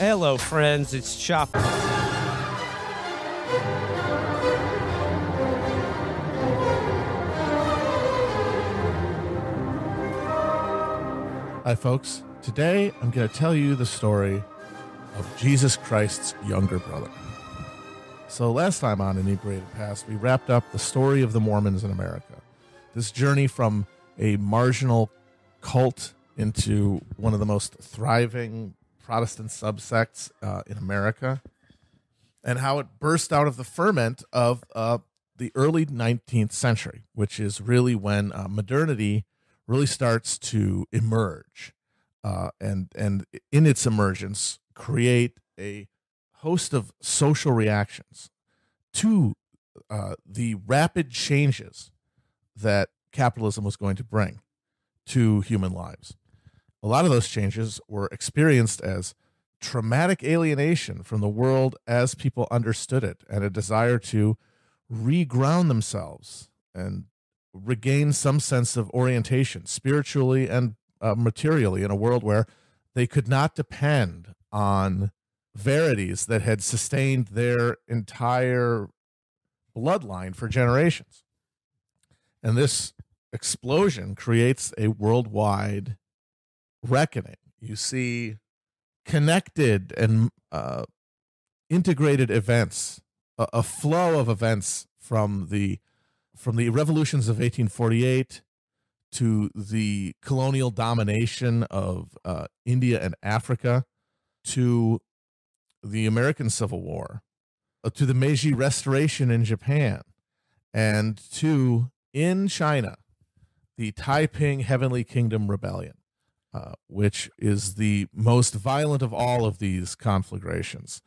Hello, friends. It's Chapo. Hi, folks. Today, I'm going to tell you the story of Jesus Christ's younger brother. So last time on Inebriated Past, we wrapped up the story of the Mormons in America. This journey from a marginal cult into one of the most thriving Protestant subsects in America, and how it burst out of the ferment of the early 19th century, which is really when modernity really starts to emerge, and in its emergence create a host of social reactions to the rapid changes that capitalism was going to bring to human lives. A lot of those changes were experienced as traumatic alienation from the world as people understood it, and a desire to reground themselves and regain some sense of orientation spiritually and materially in a world where they could not depend on verities that had sustained their entire bloodline for generations. And this explosion creates a worldwide reckoning. You see connected and integrated events, a flow of events from the revolutions of 1848 to the colonial domination of India and Africa, to the American Civil War, to the Meiji Restoration in Japan, and to, in China, the Taiping Heavenly Kingdom Rebellion, which is the most violent of all of these conflagrations.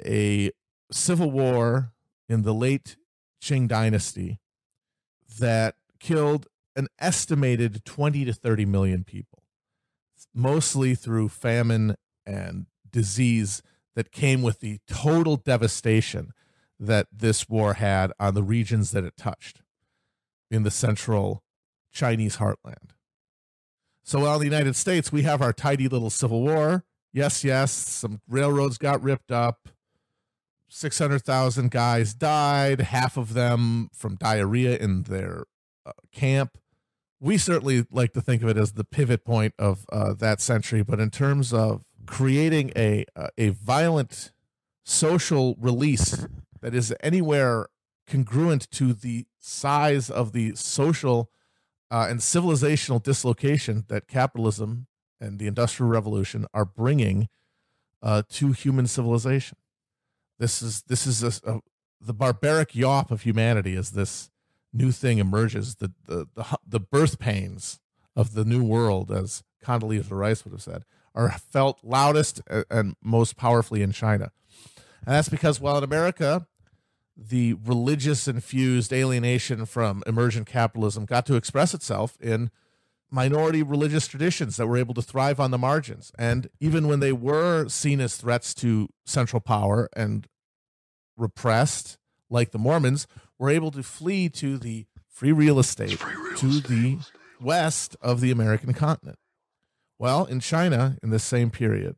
A civil war in the late Qing dynasty that killed an estimated 20 to 30 million people, mostly through famine and disease that came with the total devastation that this war had on the regions that it touched in the central Chinese heartland. So while in the United States, we have our tidy little Civil War. Yes, some railroads got ripped up. 600,000 guys died, half of them from diarrhea in their camp. We certainly like to think of it as the pivot point of that century, but in terms of creating a violent social release that is anywhere congruent to the size of the social and civilizational dislocation that capitalism and the Industrial Revolution are bringing to human civilization. This is the barbaric yawp of humanity as this new thing emerges. The birth pains of the new world, as Condoleezza Rice would have said, are felt loudest and most powerfully in China. And that's because while in America, the religious-infused alienation from emergent capitalism got to express itself in minority religious traditions that were able to thrive on the margins. And even when they were seen as threats to central power and repressed, like the Mormons, were able to flee to the free real estate, to the west of the American continent. Well, in China, in this same period,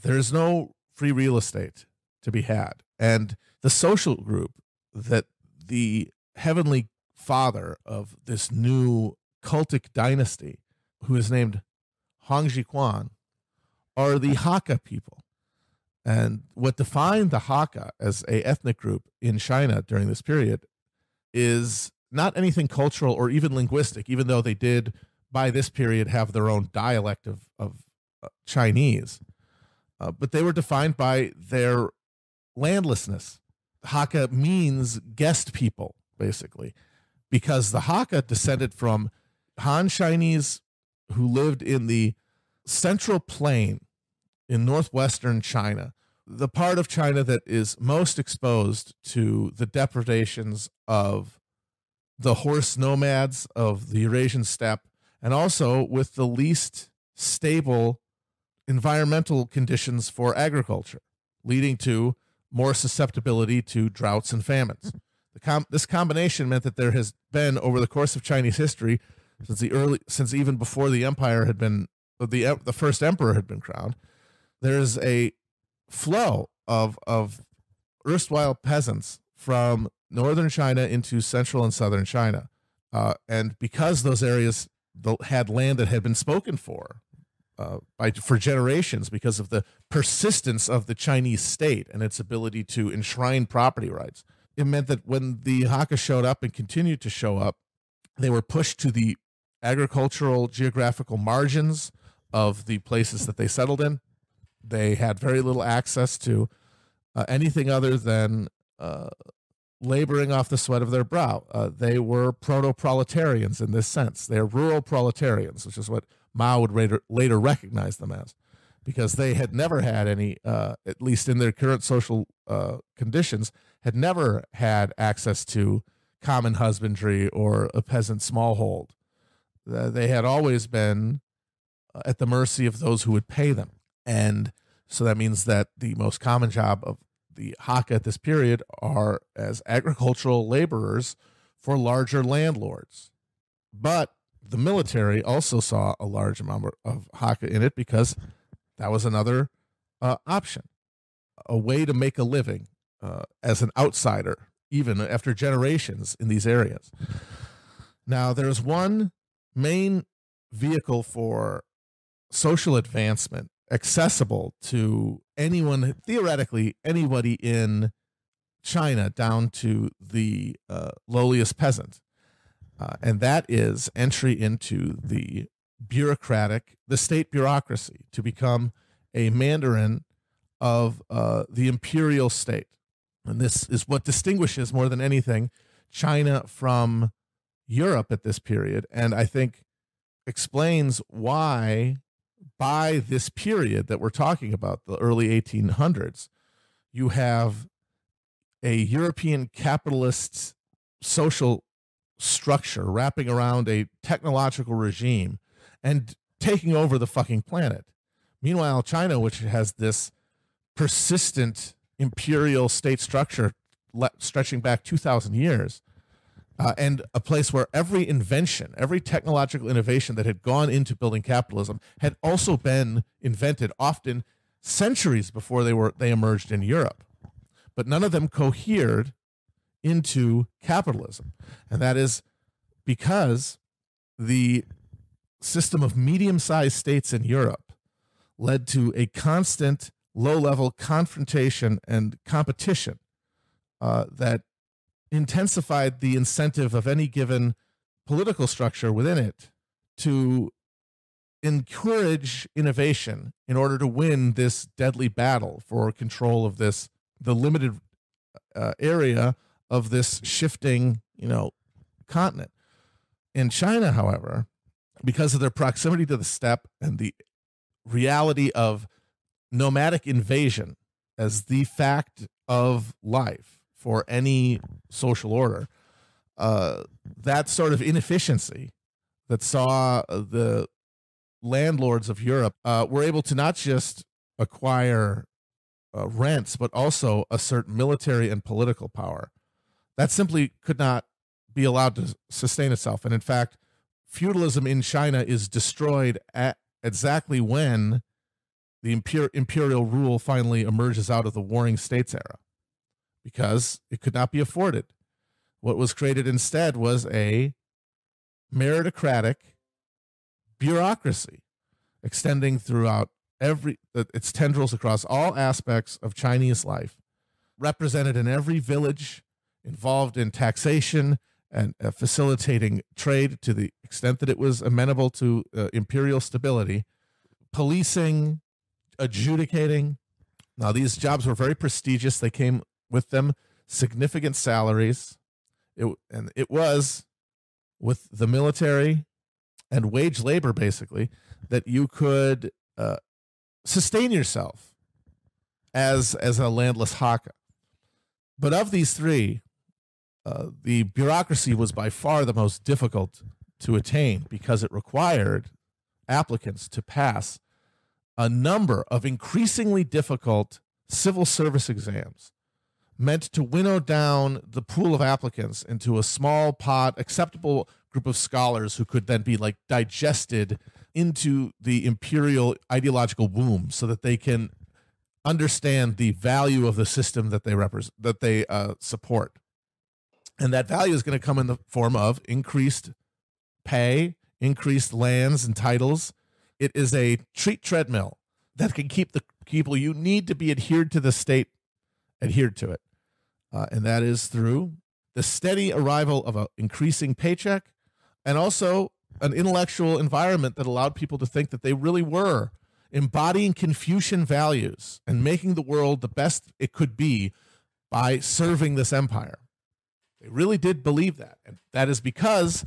there's no free real estate to be had. And the social group that the heavenly father of this new cultic dynasty, who is named Hong Jiquan, are the Hakka people. And what defined the Hakka as an ethnic group in China during this period is not anything cultural or even linguistic, even though they did by this period have their own dialect of Chinese. But they were defined by their landlessness. Hakka means guest people, basically, because the Hakka descended from Han Chinese who lived in the central plain in northwestern China, the part of China that is most exposed to the depredations of the horse nomads of the Eurasian steppe, and also with the least stable environmental conditions for agriculture, leading to more susceptibility to droughts and famines. This combination meant that there has been, over the course of Chinese history, since even before the empire had been, the first emperor had been crowned, there's a flow of erstwhile peasants from northern China into central and southern China. And because those areas had land that had been spoken for generations, because of the persistence of the Chinese state and its ability to enshrine property rights, it meant that when the Hakka showed up and continued to show up, they were pushed to the agricultural geographical margins of the places that they settled in. They had very little access to anything other than laboring off the sweat of their brow. They were proto-proletarians in this sense. They're rural proletarians, which is what Mao would later recognize them as, because they had never had any, at least in their current social conditions, had never had access to common husbandry or a peasant smallhold. They had always been at the mercy of those who would pay them. And so that means that the most common job of the Hakka at this period are as agricultural laborers for larger landlords. But the military also saw a large amount of Hakka in it, because that was another option, a way to make a living as an outsider, even after generations in these areas. Now, there's one main vehicle for social advancement accessible to anyone, theoretically anybody in China, down to the lowliest peasant. And that is entry into the state bureaucracy, to become a mandarin of the imperial state. And this is what distinguishes, more than anything, China from Europe at this period, and I think explains why, by this period that we're talking about, the early 1800s, you have a European capitalist social structure wrapping around a technological regime and taking over the fucking planet. Meanwhile, China, which has this persistent imperial state structure stretching back 2,000 years, and a place where every invention, every technological innovation that had gone into building capitalism had also been invented, often centuries before they emerged in Europe. But none of them cohered into capitalism. And that is because the system of medium-sized states in Europe led to a constant low-level confrontation and competition that intensified the incentive of any given political structure within it to encourage innovation in order to win this deadly battle for control of the limited area of this shifting, continent. In China, however, because of their proximity to the steppe and the reality of nomadic invasion as the fact of life for any social order, that sort of inefficiency that saw the landlords of Europe were able to not just acquire rents, but also assert military and political power. That simply could not be allowed to sustain itself. And in fact, feudalism in China is destroyed at exactly when the imperial rule finally emerges out of the Warring States era, because it could not be afforded. What was created instead was a meritocratic bureaucracy extending throughout its tendrils across all aspects of Chinese life, represented in every village, involved in taxation and facilitating trade to the extent that it was amenable to imperial stability, policing, adjudicating. Now, these jobs were very prestigious. They came with them significant salaries. It was with the military and wage labor, basically, that you could sustain yourself as a landless Hakka. But of these three, the bureaucracy was by far the most difficult to attain, because it required applicants to pass a number of increasingly difficult civil service exams meant to winnow down the pool of applicants into a small pot, acceptable group of scholars who could then be digested into the imperial ideological womb so that they can understand the value of the system that they support. And that value is going to come in the form of increased pay, increased lands and titles. It is a treat treadmill that can keep the people you need to be adhered to the state adhered to it. And that is through the steady arrival of an increasing paycheck and also an intellectual environment that allowed people to think that they really were embodying Confucian values and making the world the best it could be by serving this empire. They really did believe that. And that is because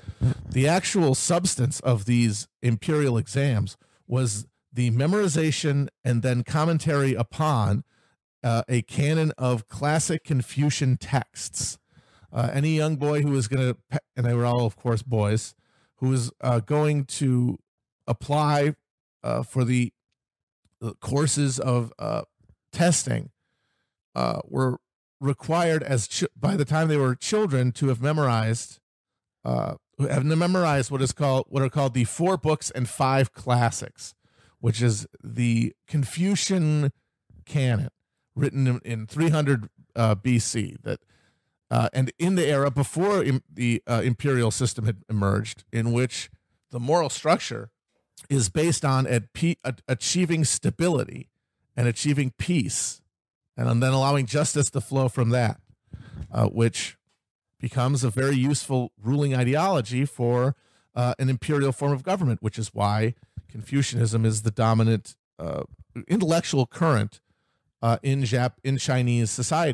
the actual substance of these imperial exams was the memorization and then commentary upon a canon of classic Confucian texts. Any young boy who was going to, and they were all, of course, boys, who was going to apply for the courses of testing were required by the time they were children to have memorized what are called the 4 books and 5 classics, which is the Confucian canon written in 300 BC that and in the era before the imperial system had emerged, in which the moral structure is based on achieving stability and achieving peace, and then allowing justice to flow from that, which becomes a very useful ruling ideology for an imperial form of government, which is why Confucianism is the dominant intellectual current in Chinese society.